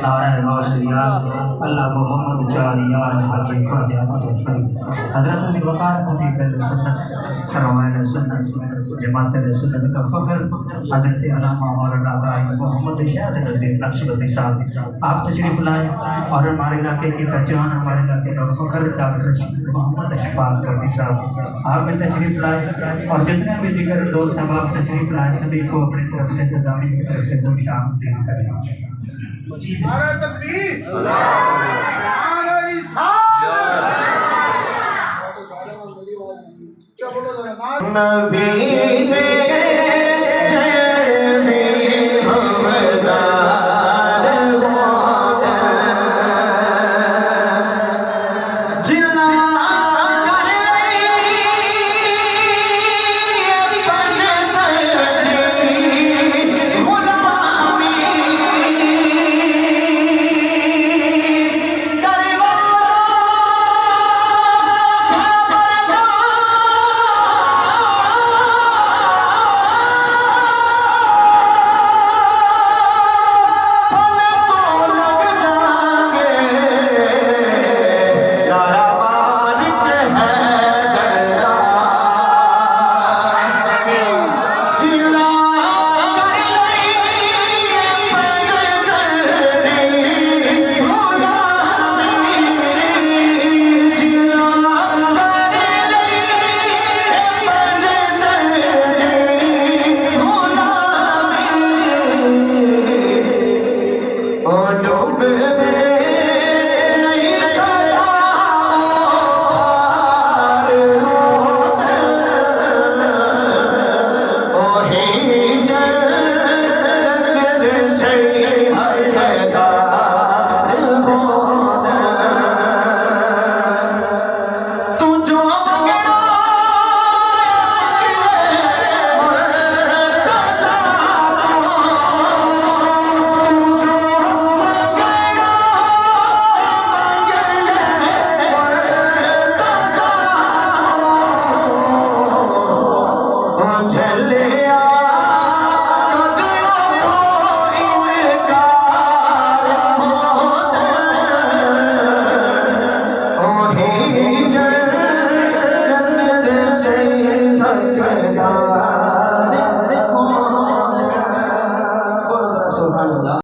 नारा गौसिया अल्लाह मोहम्मद चारियार हाजी ख्वाजा मुतफरी हजरत अली वकार खतीब सुन्नत सरवाए सुन्नत जमात सुन्नत का फखर हजरत अल्लामा मौलाना कारी मोहम्मद शाहिद नज़ीर नक्शबंदी साहब आप तशरीफ लाए और हमारे इलाके की पहचान हमारे इलाके का फखर डॉक्टर मोहम्मद अशफाक गढ़ी साहब आप भी तशरीफ लाए और जितने भी दीगर दोस्त अब आप तशरीफ लाए सभी को अपनी तरफ से इंतजामिया की तरफ से खुश आमदीद करें। नबी